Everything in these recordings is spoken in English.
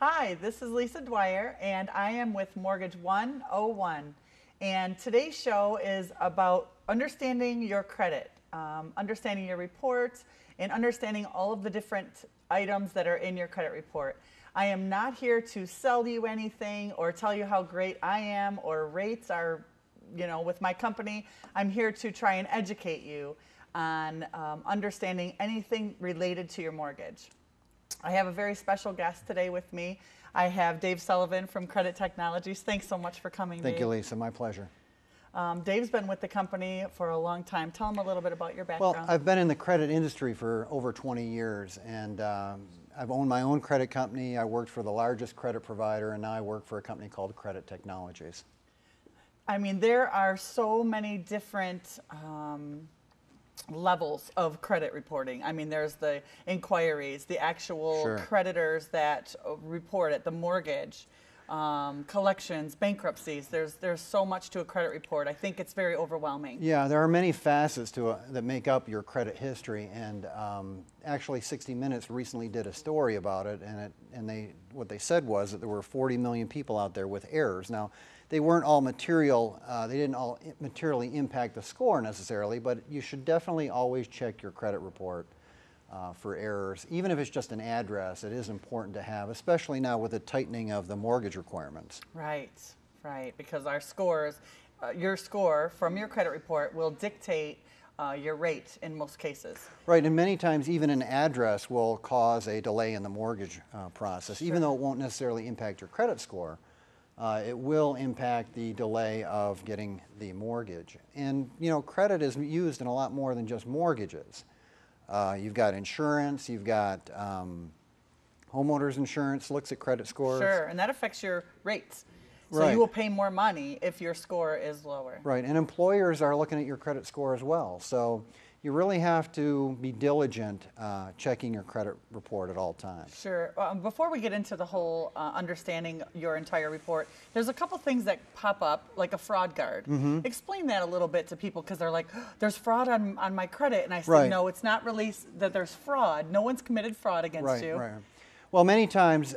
Hi, this is Lisa Dwyer, and I am with Mortgage 101. And today's show is about understanding your credit, understanding your reports, and understanding all of the different items that are in your credit report. I am not here to sell you anything or tell you how great I am or rates are, with my company. I'm here to try and educate you on understanding anything related to your mortgage. I have a very special guest today with me. I have Dave Sullivan from Credit Technologies. Thanks so much for coming, Dave. Thank you, Lisa. My pleasure. Dave's been with the company for a long time. Tell him a little bit about your background. Well, I've been in the credit industry for over 20 years, and I've owned my own credit company. I worked for the largest credit provider, and now I work for a company called Credit Technologies. I mean, there are so many different levels of credit reporting. I mean, there's the inquiries, the actual Sure. creditors that report it, the mortgage, collections, bankruptcies. There's so much to a credit report. I think it's very overwhelming. Yeah, there are many facets to that make up your credit history, and actually 60 Minutes recently did a story about it, and what they said was that there were 40 million people out there with errors. Now, they weren't all material, they didn't all materially impact the score necessarily, but you should definitely always check your credit report for errors. Even if it's just an address, it is important to have, especially now with the tightening of the mortgage requirements. Right, because our scores, your score from your credit report will dictate your rate in most cases. Right, and many times even an address will cause a delay in the mortgage process. Sure. Even though it won't necessarily impact your credit score, it will impact the delay of getting the mortgage. And credit is used in a lot more than just mortgages. You've got insurance, you've got homeowners insurance looks at credit scores. Sure, and that affects your rates. So Right. you will pay more money if your score is lower. Right, and employers are looking at your credit score as well. So you really have to be diligent checking your credit report at all times. Sure. Before we get into the whole understanding your entire report, there's a couple things that pop up, like a fraud guard. Mm-hmm. Explain that a little bit to people, because they're like, there's fraud on my credit. And I said, Right. no, it's not really that there's fraud. No one's committed fraud against you. Right. Well, many times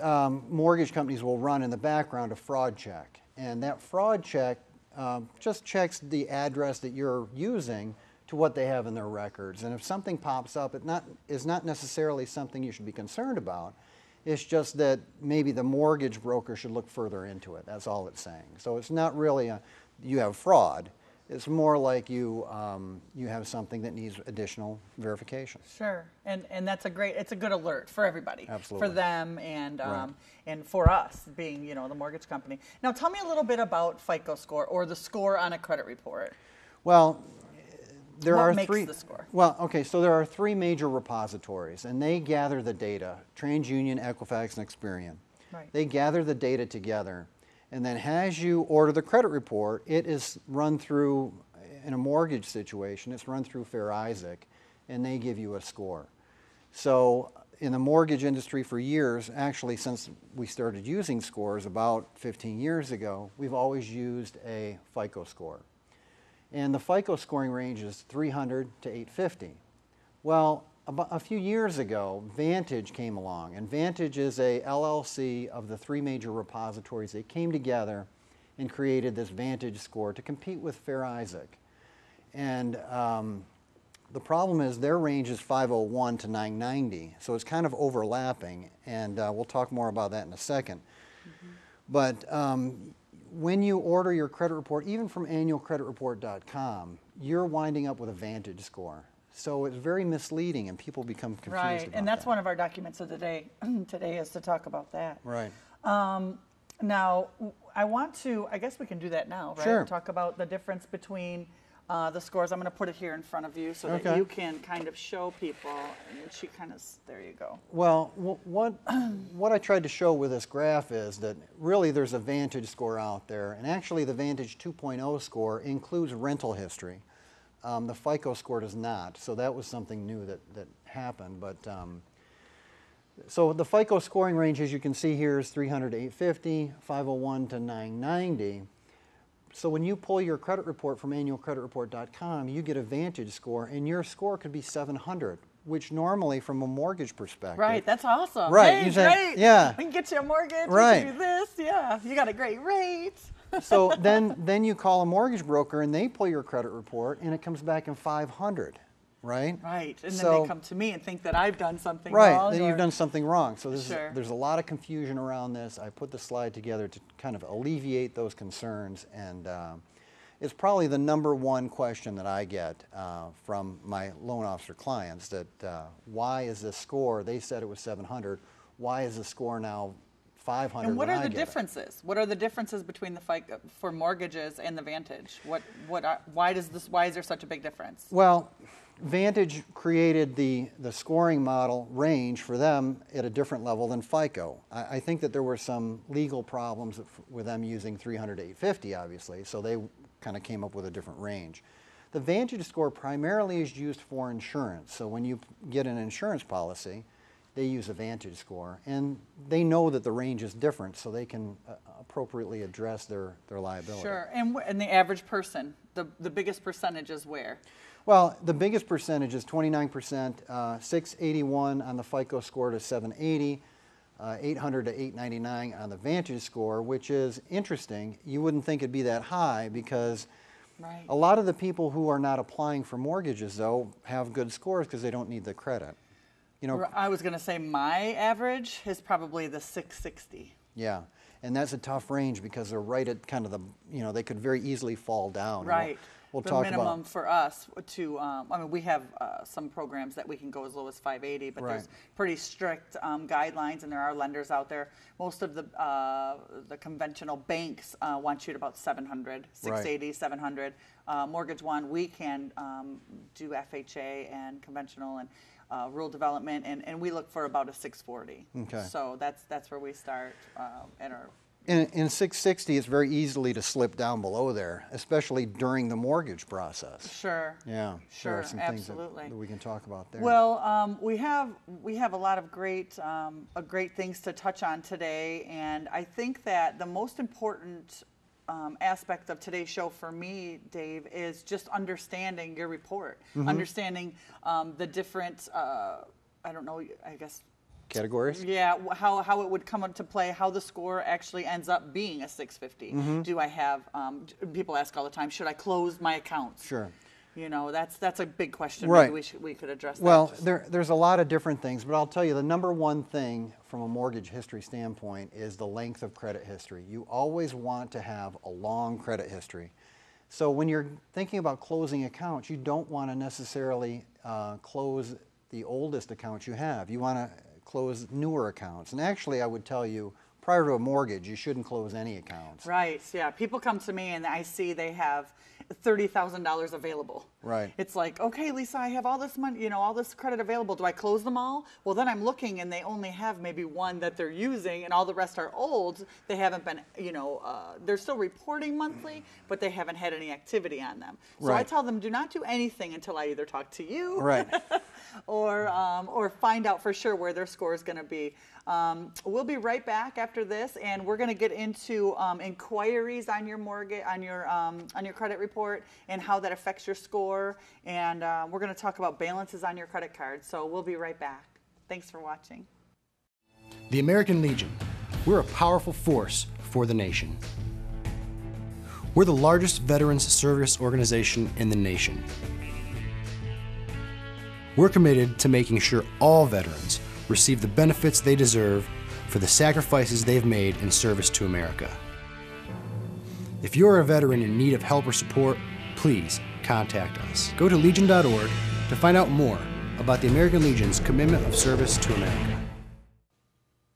mortgage companies will run in the background a fraud check. And that fraud check just checks the address that you're using to what they have in their records. And if something pops up, is not necessarily something you should be concerned about. It's just that maybe the mortgage broker should look further into it. That's all it's saying. So it's not really you have fraud. It's more like you have something that needs additional verification. Sure, and it's a good alert for everybody. Absolutely. For them and Right. and for us being the mortgage company. Now tell me a little bit about FICO score, or the score on a credit report. Well, What makes the score? Well, okay, so there are three major repositories, and they gather the data: TransUnion, Equifax, and Experian. Right. They gather the data together, and then as you order the credit report, it is run through, in a mortgage situation, it's run through Fair Isaac, and they give you a score. So in the mortgage industry for years, actually since we started using scores about 15 years ago, we've always used a FICO score. And the FICO scoring range is 300 to 850. Well, about a few years ago, Vantage came along, and Vantage is a LLC of the three major repositories. They came together and created this Vantage score to compete with Fair Isaac. And the problem is their range is 501 to 990, so it's kind of overlapping, and we'll talk more about that in a second. Mm-hmm. But when you order your credit report, even from annualcreditreport.com, you're winding up with a Vantage score. So it's very misleading, and people become confused Right, about and that's that. one of our documents of the day today is to talk about that. Right. Now, I guess we can do that now, right? Sure. Talk about the difference between the scores. I'm going to put it here in front of you so that Okay. you can kind of show people. And she kind of, there you go. Well, what I tried to show with this graph is that really there's a Vantage score out there, and actually the Vantage 2.0 score includes rental history. The FICO score does not, so that was something new that happened. But so the FICO scoring range, as you can see here, is 300 to 850, 501 to 990. So when you pull your credit report from annualcreditreport.com, you get a Vantage score, and your score could be 700, which normally from a mortgage perspective. Right, that's awesome. Right, Hey, you say, great. yeah. We can get you a mortgage. Right. We can do this. Yeah, you got a great rate. So then you call a mortgage broker and they pull your credit report and it comes back in 500, right? Right, and then So- they come to me and think that I've done something Right, wrong. then or- you've done something wrong. So Sure. there's a lot of confusion around this. I put the slide together to kind of alleviate those concerns, and it's probably the number one question that I get from my loan officer clients, that why is this score, they said it was 700, why is the score now 500? And what when are I the get it? differences? What are the differences between the FICO for mortgages and the Vantage? Why is there such a big difference? Well, Vantage created the scoring model range for them at a different level than FICO. I think that there were some legal problems with them using 300 to 850, obviously, so they kind of came up with a different range. The Vantage score primarily is used for insurance. So when you get an insurance policy, they use a Vantage score, and they know that the range is different, so they can appropriately address their liability. Sure, and the average person, the biggest percentage is where? Well, the biggest percentage is 29%, 681 on the FICO score to 780, 800 to 899 on the Vantage score, which is interesting. You wouldn't think it'd be that high because Right. a lot of the people who are not applying for mortgages, though, have good scores because they don't need the credit. You know, I was going to say my average is probably the 660. yeah, and that's a tough range because they're right at kind of the, you know, they could very easily fall down. And Right. We'll the talk minimum about. for us to, I mean, we have some programs that we can go as low as 580, but there's Right. pretty strict guidelines, and there are lenders out there. Most of the conventional banks want you at about 700, 680, 700. Mortgage One, we can do FHA and conventional and rural development, and we look for about a 640. Okay. So that's where we start at our. In 660, it's very easily to slip down below there, especially during the mortgage process. Sure. Yeah, Sure, there are some things absolutely. that we can talk about there. Well, we have a lot of great things to touch on today, and I think that the most important aspect of today's show for me, Dave, is just understanding your report, understanding the different, I don't know, I guess. Categories? Yeah, how it would come into play, how the score actually ends up being a 650. Do I have, people ask all the time, should I close my accounts? Sure. You know, that's a big question. Right. Maybe we could address Well, that. there's a lot of different things, but I'll tell you the number one thing from a mortgage history standpoint is the length of credit history. You always want to have a long credit history. So when you're thinking about closing accounts, you don't want to necessarily close the oldest accounts you have. You want to close newer accounts. And actually, I would tell you, prior to a mortgage, you shouldn't close any accounts. Right, yeah. People come to me and I see they have $30,000 available. Right. It's like, okay, Lisa, I have all this money, you know, all this credit available. Do I close them all? Well, then I'm looking and they only have maybe one that they're using and all the rest are old. They haven't been, you know, they're still reporting monthly, but they haven't had any activity on them. So I Right. tell them, do not do anything until I either talk to you Right. or find out for sure where their score is going to be. We'll be right back after this, and we're going to get into inquiries on your mortgage, on your credit report, and how that affects your score. And we're going to talk about balances on your credit card. So we'll be right back. Thanks for watching. The American Legion. We're a powerful force for the nation. We're the largest veterans service organization in the nation. We're committed to making sure all veterans receive the benefits they deserve for the sacrifices they've made in service to America. If you're a veteran in need of help or support, please contact us. Go to legion.org to find out more about the American Legion's commitment of service to America.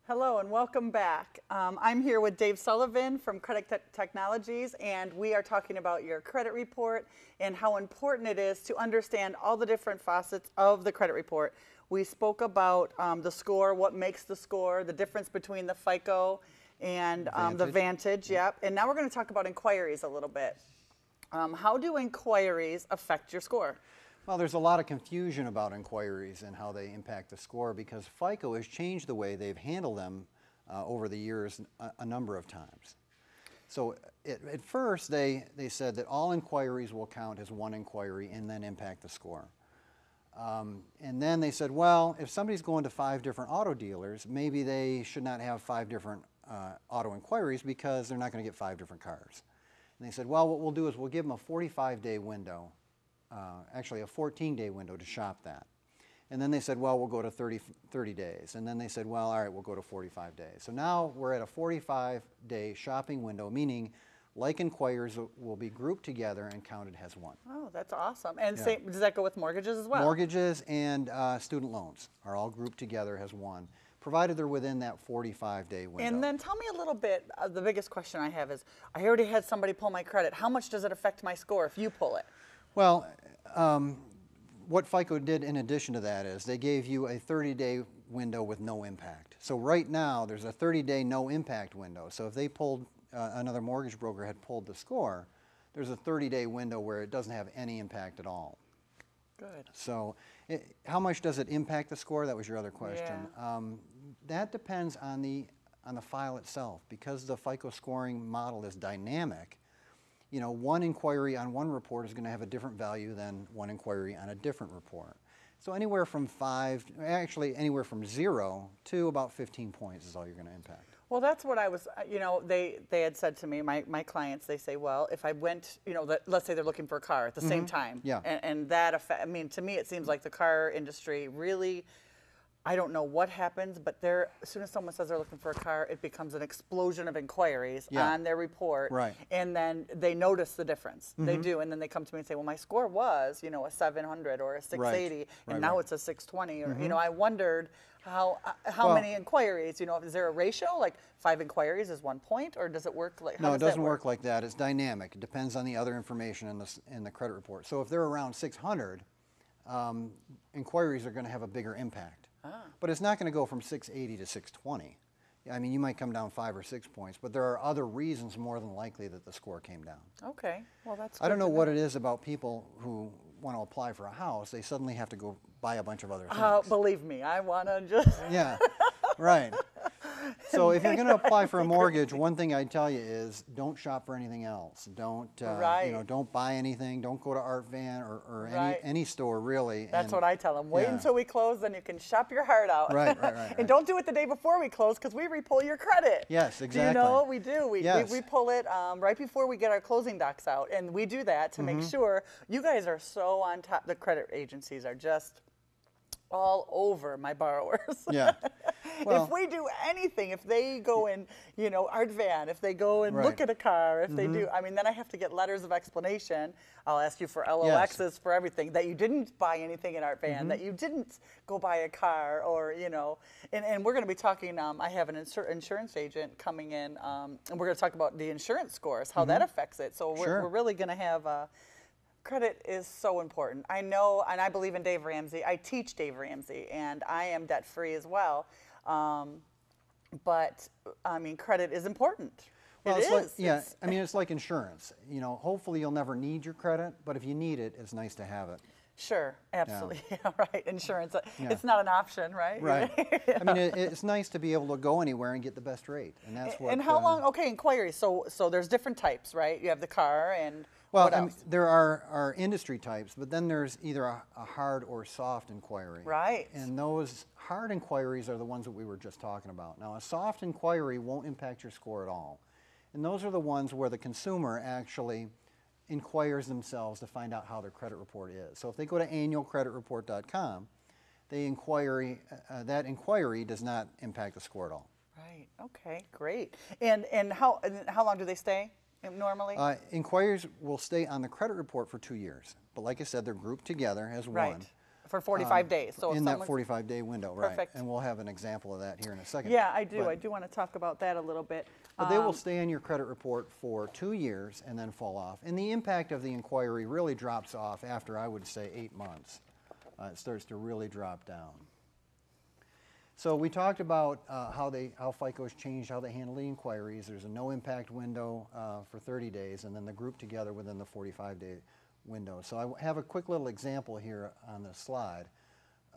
Hello and welcome back. I'm here with Dave Sullivan from Credit Technologies, and we are talking about your credit report and how important it is to understand all the different facets of the credit report. We spoke about the score, what makes the score, the difference between the FICO and the Vantage, yep. And now we're going to talk about inquiries a little bit. How do inquiries affect your score? Well, there's a lot of confusion about inquiries and how they impact the score because FICO has changed the way they've handled them over the years a number of times. So at first they said that all inquiries will count as one inquiry and then impact the score. And then they said, well, if somebody's going to 5 different auto dealers, maybe they should not have 5 different auto inquiries because they're not going to get 5 different cars. And they said, well, what we'll do is we'll give them a 45-day window, actually a 14-day window to shop that. And then they said, well, we'll go to 30 days. And then they said, well, all right, we'll go to 45 days. So now we're at a 45-day shopping window, meaning like inquiries will be grouped together and counted as one. Oh, that's awesome. And Yeah. same, does that go with mortgages as well? Mortgages and student loans are all grouped together as one, provided they're within that 45-day window. And then tell me a little bit, the biggest question I have is, I already had somebody pull my credit. How much does it affect my score if you pull it? Well, what FICO did in addition to that is they gave you a 30-day window with no impact. So right now there's a 30-day no impact window. So if they pulled, another mortgage broker had pulled the score, there's a 30-day window where it doesn't have any impact at all. Good. So how much does it impact the score? That was your other question. Yeah. That depends on the file itself. Because the FICO scoring model is dynamic, you know, one inquiry on one report is going to have a different value than one inquiry on a different report. So anywhere from 5, actually anywhere from 0 to about 15 points is all you're going to impact. Well, that's what I was, you know, they had said to me, my clients, they say, well, if I went, you know, let's say they're looking for a car at the same time. Yeah. And that effect, I mean, to me, it seems like the car industry really, I don't know what happens, but as soon as someone says they're looking for a car, it becomes an explosion of inquiries Yeah. on their report. Right. And then they notice the difference. They do. And then they come to me and say, well, my score was, you know, a 700 or a 680, and Right, now right. it's a 620. Or, you know, I wondered how Well- many inquiries, you know, is there a ratio? Like 5 inquiries is 1 point, or does it work like, how No, does it that doesn't work like that. It's dynamic. It depends on the other information in the credit report. So if they're around 600, inquiries are going to have a bigger impact. But it's not going to go from 680 to 620. I mean, you might come down 5 or 6 points, but there are other reasons more than likely that the score came down. Okay, well, that's I don't good know to what it is about people who want to apply for a house. They suddenly have to go buy a bunch of other things. Believe me, I want to just, Yeah, right. So if you're going to apply for a mortgage, one thing I'd tell you is don't shop for anything else. Don't Right. you know, don't buy anything. Don't go to Art Van or Right. any store really. that's and- what I tell them. Wait yeah. until we close, then you can shop your heart out. Right. And don't do it the day before we close, because we re-pull your credit. Yes, exactly. Do you know, we do. Yes. We pull it right before we get our closing docs out, and we do that to make sure. You guys are so on top. The credit agencies are just all over my borrowers. Yeah. Well, if we do anything, if they go in, you know, Art Van, if they go and look Right. at a car, if they do, I mean, then I have to get letters of explanation. I'll ask you for LOXs for everything, that you didn't buy anything in Art Van, that you didn't go buy a car, or, you know, and we're going to be talking, I have an insurance agent coming in, and we're going to talk about the insurance scores, how that affects it. So Sure. we're really going to have credit is so important. I know, and I believe in Dave Ramsey. I teach Dave Ramsey, and I am debt free as well. But I mean, credit is important. Well, It it's like, is. yeah, It's- I mean, it's like insurance. You know, hopefully you'll never need your credit, but if you need it, it's nice to have it. Sure, absolutely. Yeah, right. Insurance. Yeah. It's not an option, right? Right. I mean, it's nice to be able to go anywhere and get the best rate, and that's what. And how long? Okay, inquiries. So there's different types, right? You have the car and Well, what I mean, else? there are industry types, but then there's either a hard or soft inquiry. Right. And those hard inquiries are the ones that we were just talking about. Now, a soft inquiry won't impact your score at all. And those are the ones where the consumer actually inquires themselves to find out how their credit report is. So if they go to annualcreditreport.com, that inquiry does not impact the score at all. Right. Okay. Great. And how long do they stay normally? Inquiries will stay on the credit report for 2 years. But like I said, they're grouped together as right. one. For 45 days. So if in that someone's- 45-day window, right? Perfect. And we'll have an example of that here in a second. Yeah, I do. But, I do want to talk about that a little bit. but they will stay on your credit report for 2 years and then fall off. And the impact of the inquiry really drops off after, I would say, 8 months. It starts to really drop down. So we talked about how FICO's changed how they handle the inquiries. There's a no impact window for 30 days, and then they're grouped together within the 45-day window. So I have a quick little example here on this slide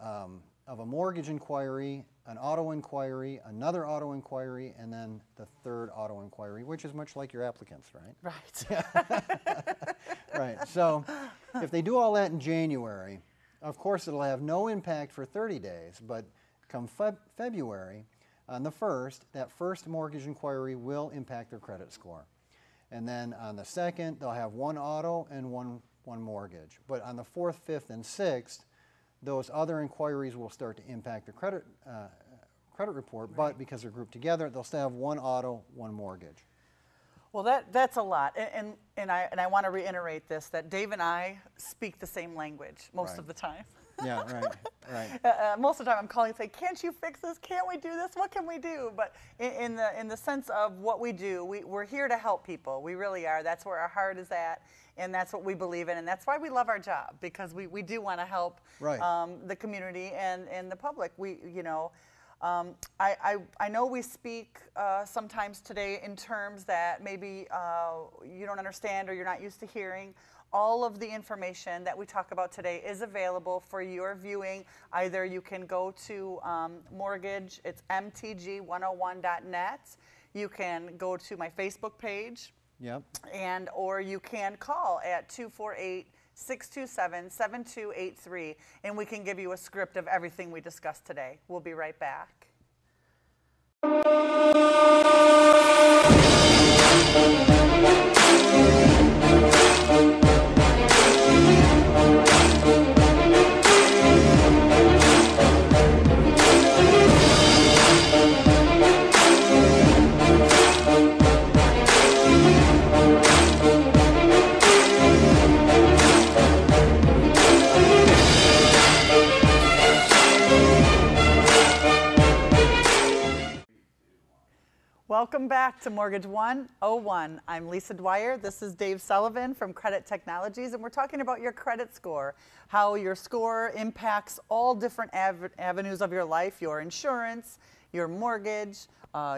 of a mortgage inquiry, an auto inquiry, another auto inquiry, and then the third auto inquiry, which is much like your applicants, right? Right. Right. So if they do all that in January, Of course, it'll have no impact for 30 days, but come February, on the 1st, that first mortgage inquiry will impact their credit score. And then on the 2nd, they'll have one auto and one mortgage. But on the 4th, 5th, and 6th, those other inquiries will start to impact their credit report, Right. but because they're grouped together, they'll still have one auto, one mortgage. Well, that's a lot, and I want to reiterate this, that Dave and I speak the same language most Right. of the time. Yeah, right. Most of the time I'm calling and saying, can't you fix this? Can't we do this? What can we do? But in the sense of what we do, we're here to help people. We really are. That's where our heart is at, and that's what we believe in, and that's why we love our job, because we do want to help Right. the community and the public. I know we speak sometimes today in terms that maybe you don't understand or you're not used to hearing. All of the information that we talk about today is available for your viewing. Either you can go to Mortgage, it's mtg101.net. You can go to my Facebook page, Yep. or you can call at 248-627-7283, and we can give you a script of everything we discussed today. We'll be right back. Welcome back to Mortgage 101. I'm Lisa Dwyer. This is Dave Sullivan from Credit Technologies, and we're talking about your credit score, how your score impacts all different avenues of your life, your insurance, your mortgage,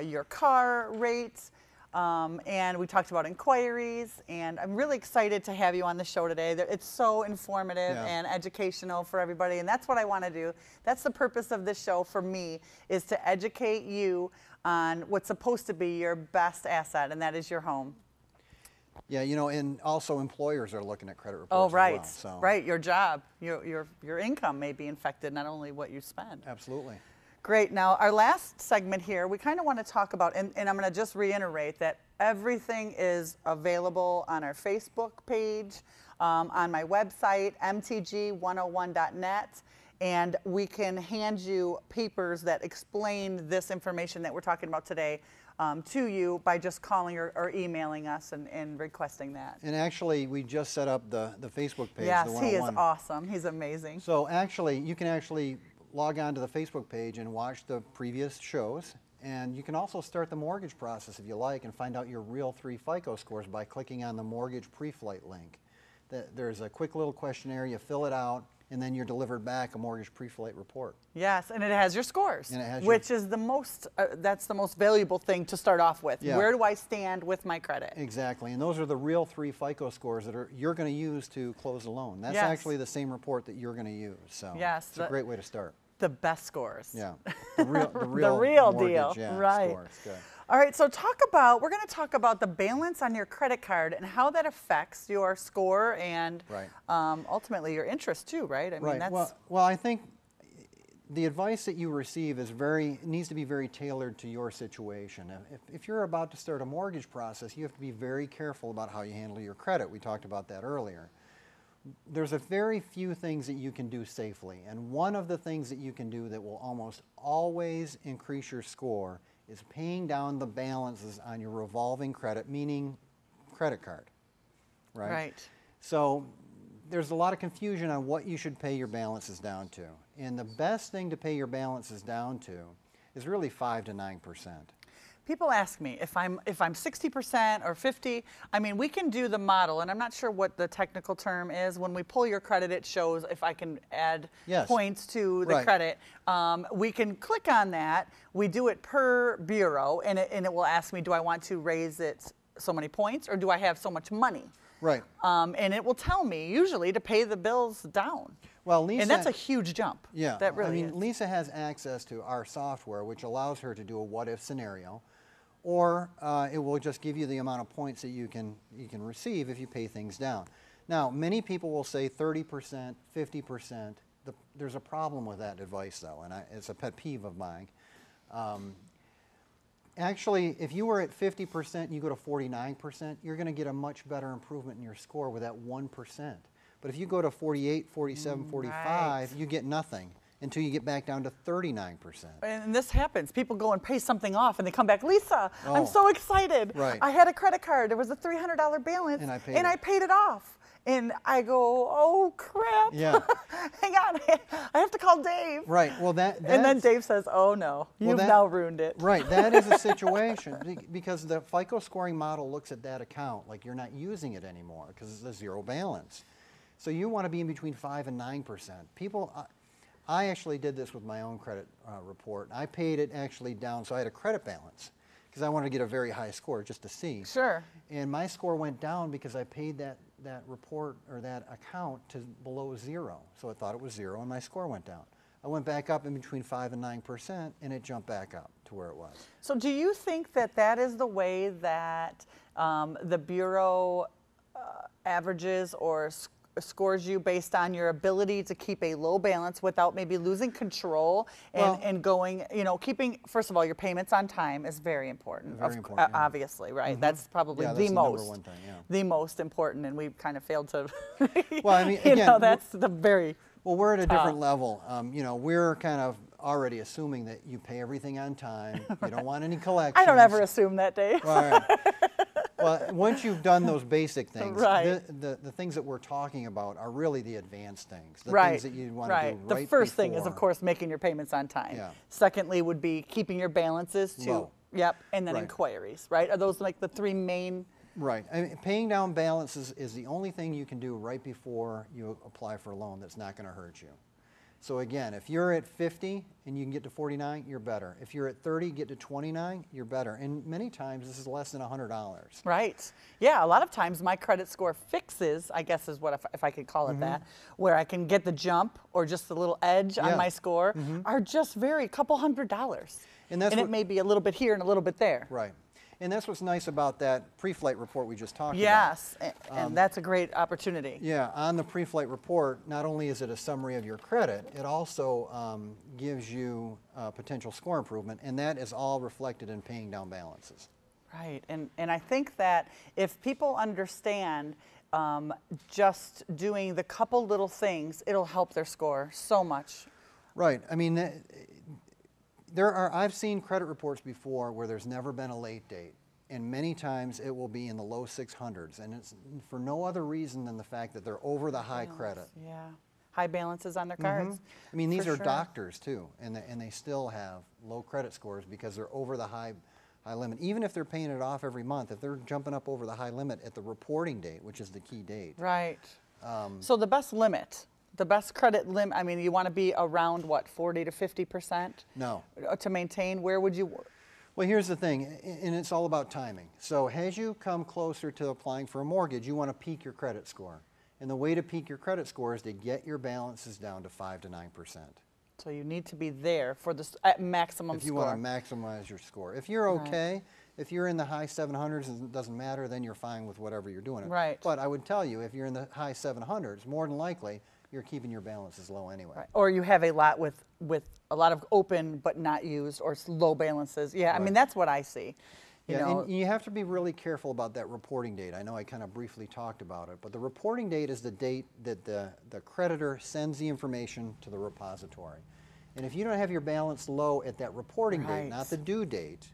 your car rates, and we talked about inquiries, and I'm really excited to have you on the show today. It's so informative and educational for everybody, and that's what I want to do. That's the purpose of this show for me, is to educate you on what's supposed to be your best asset, and that is your home. Yeah, and also employers are looking at credit reports. Oh, right, as well, so. right. Your job, your income may be affected, not only what you spend. Absolutely. Great. Now, our last segment here, we kind of want to talk about, and I'm going to just reiterate that everything is available on our Facebook page, on my website, mtg101.net. And we can hand you papers that explain this information that we're talking about today to you by just calling or emailing us and requesting that. And actually, we just set up the Facebook page. Yes, the he is 101. awesome. He's amazing. So actually, you can actually log on to the Facebook page and watch the previous shows. And you can also start the mortgage process if you like and find out your real 3 FICO scores by clicking on the mortgage pre-flight link. There's a quick little questionnaire, you fill it out, and then you're delivered back a mortgage pre-flight report. Yes, and it has your scores, And it has which is the most, that's the most valuable thing to start off with. Yeah. Where do I stand with my credit? Exactly, and those are the real 3 FICO scores that you're going to use to close a loan. That's Yes. actually the same report that you're going to use, so Yes, it's a great way to start. The best scores. Yeah, the real The real mortgage, deal, yeah, right. scores. Good. All right, so we're going to talk about the balance on your credit card and how that affects your score and Right. Ultimately your interest too, right? I mean, Right. that's Well, I think the advice that you receive needs to be very tailored to your situation. If you're about to start a mortgage process, you have to be very careful about how you handle your credit. We talked about that earlier. There's a very few things that you can do safely, and one of the things that you can do that will almost always increase your score is paying down the balances on your revolving credit, meaning credit card, right? right. So there's a lot of confusion on what you should pay your balances down to. And the best thing to pay your balances down to is really 5 to 9%. People ask me if I'm 60% or 50. I mean, we can do the model, and I'm not sure what the technical term is. When we pull your credit, it shows if I can add Yes. points to the Right. credit. We can click on that. We do it per bureau, and it will ask me, do I want to raise it so many points, or do I have so much money? Right. And it will tell me usually to pay the bills down. Well, Lisa, And that's a huge jump. yeah, That really I mean, is. Lisa has access to our software, which allows her to do a what-if scenario, or it will just give you the amount of points that you can receive if you pay things down. Now, many people will say 30%, 50%, there's a problem with that advice, though, and it's a pet peeve of mine. Actually, if you were at 50% and you go to 49%, you're going to get a much better improvement in your score with that 1%. But if you go to 48, 47, 45, right. you get nothing until you get back down to 39%. And this happens. People go and pay something off, and they come back, Lisa, I'm Oh. so excited. Right. I had a credit card. There was a $300 balance, And I paid and it. I paid it off. And I go, oh, crap. Yeah. Hang on. I have to call Dave. Right. Well, And then that's- Dave says, oh, no, you've that- now ruined it. Right, that is a situation because the FICO scoring model looks at that account like you're not using it anymore because it's a zero balance. So you want to be in between 5 and 9%. People, I actually did this with my own credit report. I paid it actually down, so I had a credit balance because I wanted to get a very high score just to see. Sure. And my score went down because I paid that report or that account to below 0. So I thought it was 0 and my score went down. I went back up in between 5 and 9% and it jumped back up to where it was. So do you think that that is the way that the Bureau averages or scores you based on your ability to keep a low balance without maybe losing control and going, keeping, first of all, your payments on time is very important. Very important, yeah. Obviously, right? That's probably Yeah, the that's the number most, one thing, yeah. the most important, and we've kind of failed to, Well, I mean, again, that's the very, Well, we're at a different level. We're kind of already assuming that you pay everything on time. You don't want any collections. I don't ever assume that, Dave. All right. Well, once you've done those basic things, Right. the things that we're talking about are really the advanced things, the Right. things that you want to do right The first thing is, of before. course, making your payments on time. Yeah. Secondly would be keeping your balances to, Low. yep, and then Right. inquiries, right? Are those like the three main? Right. I mean, paying down balances is the only thing you can do right before you apply for a loan that's not going to hurt you. So again, if you're at 50 and you can get to 49, you're better. If you're at 30, get to 29, you're better. And many times this is less than $100. Right. Yeah, a lot of times my credit score fixes, I guess is what, if I could call it that, where I can get the jump or just a little edge on Yeah. my score, are just very, couple $100. And that's it what- may be a little bit here and a little bit there. Right. And that's what's nice about that pre-flight report we just talked about. Yes, and that's a great opportunity. Yeah, on the pre-flight report, not only is it a summary of your credit, it also gives you potential score improvement, and that is all reflected in paying down balances. Right, and I think that if people understand just doing the couple little things, it'll help their score so much. Right. I mean, I've seen credit reports before where there's never been a late date, and many times it will be in the low 600s, and it's for no other reason than the fact that they're over the high credit. Yeah, high balances on their cards. I mean, these For are sure. doctors too, and they still have low credit scores because they're over the high limit. Even if they're paying it off every month, if they're jumping up over the high limit at the reporting date, which is the key date. Right. So the best limit, the best credit limit, I mean, you want to be around what, 40 to 50%? No. To maintain, where would you? Well, here's the thing, and it's all about timing. So as you come closer to applying for a mortgage, you want to peak your credit score. And the way to peak your credit score is to get your balances down to 5 to 9%. So you need to be there for this at maximum If you score. want to maximize your score. If you're okay, if you're in the high 700s and it doesn't matter, then you're fine with whatever you're doing. Right. But I would tell you, if you're in the high 700s, more than likely, you're keeping your balances low anyway. Right. Or you have a lot with a lot of open but not used or low balances. Yeah, I mean, Right. that's what I see. You Yeah, know, and you have to be really careful about that reporting date. I know I kind of briefly talked about it, but the reporting date is the date that the creditor sends the information to the repository. And if you don't have your balance low at that reporting Right. date, not the due date,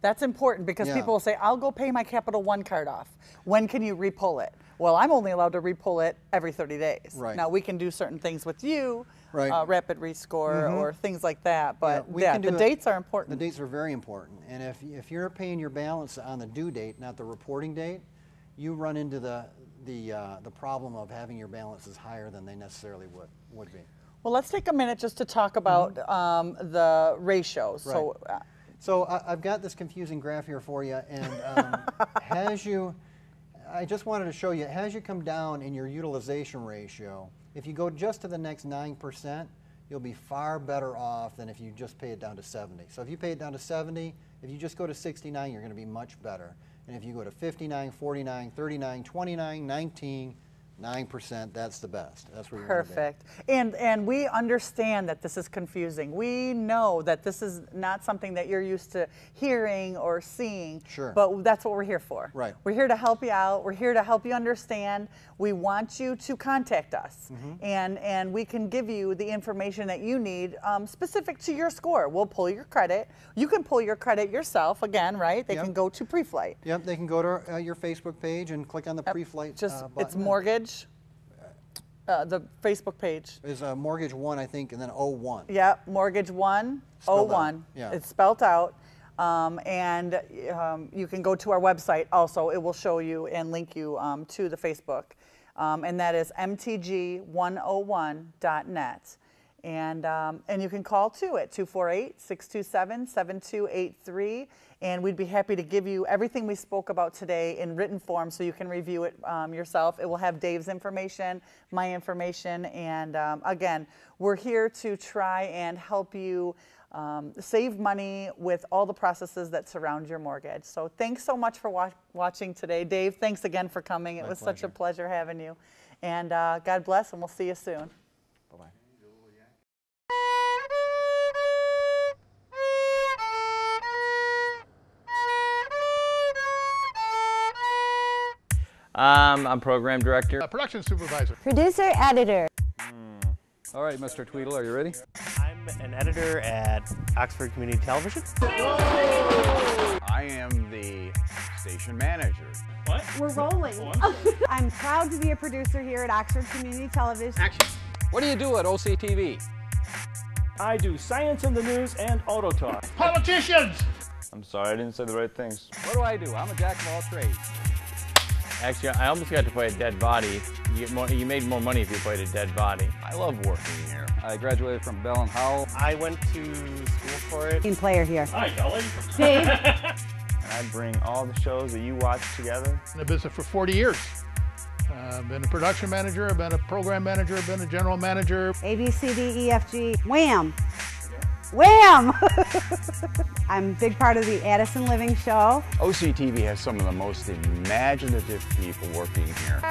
that's important because Yeah. people will say, I'll go pay my Capital One card off. When can you repull it? Well, I'm only allowed to repull it every 30 days. Right. Now, we can do certain things with you, Right. rapid rescore or things like that, but we yeah, can the do it- dates are the important. dates are very important. And if you're paying your balance on the due date, not the reporting date, you run into the problem of having your balances higher than they necessarily would be. Well, let's take a minute just to talk about the ratios. So, Right. So I've got this confusing graph here for you, and I just wanted to show you, as you come down in your utilization ratio, if you go just to the next 9%, you'll be far better off than if you just pay it down to 70. So if you pay it down to 70, if you just go to 69, you're going to be much better. And if you go to 59, 49, 39, 29, 19, 9%, that's the best. That's where you want to be. Perfect. And we understand that this is confusing. We know that this is not something that you're used to hearing or seeing. Sure. But that's what we're here for. Right. We're here to help you out. We're here to help you understand. We want you to contact us. And we can give you the information that you need specific to your score. We'll pull your credit. You can pull your credit yourself again, right? They Yep. can go to pre-flight. Yep, they can go to your Facebook page and click on the pre-flight Just button. it's mortgage. The Facebook page. Is Mortgage One, I think, and then 01. Yeah, Mortgage 101. Yeah. It's spelled out. You can go to our website also. It will show you and link you to the Facebook. And that is mtg101.net. And you can call too at 248-627-7283. And we'd be happy to give you everything we spoke about today in written form so you can review it yourself. It will have Dave's information, my information, and again, we're here to try and help you save money with all the processes that surround your mortgage. So thanks so much for watching today. Dave, thanks again for coming. It was such a pleasure having you. And God bless, and we'll see you soon. Bye-bye. I'm program director. Production supervisor. Producer, editor. All right, Mr. Tweedle, are you ready? I'm an editor at Oxford Community Television. I am the station manager. We're rolling. I'm proud to be a producer here at Oxford Community Television. What do you do at OCTV? I do science in the news and auto talk. Politicians! I'm sorry, I didn't say the right things. What do I do? I'm a jack of all trades. Actually, I almost got to play a dead body. You made more money if you played a dead body. I love working here. I graduated from Bell and Howell. I went to school for it. Team player here. Hi, Kelly. Dave. And I bring all the shows that you watch together. In the business for 40 years. I've been a production manager, I've been a program manager, I've been a general manager. A, B, C, D, E, F, G. Wham! Wham! I'm a big part of the Addison Living Show. OCTV has some of the most imaginative people working here.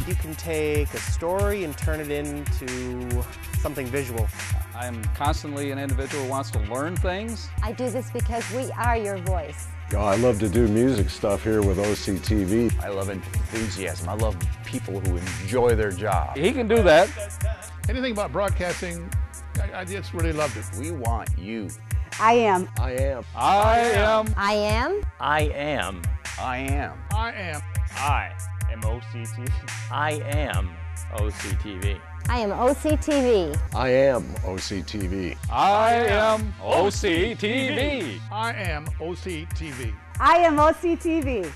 You can take a story and turn it into something visual. I'm constantly an individual who wants to learn things. I do this because we are your voice. I love to do music stuff here with OCTV. I love enthusiasm. I love people who enjoy their job. He can do that. Anything about broadcasting, I just really loved it. We want you. I am. I am. I am. I am. I am. I am. I am. I am OCTV. I am OCTV. I am OCTV. I am OCTV. I am OCTV. I am OCTV. I am OCTV.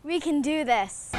We can do this.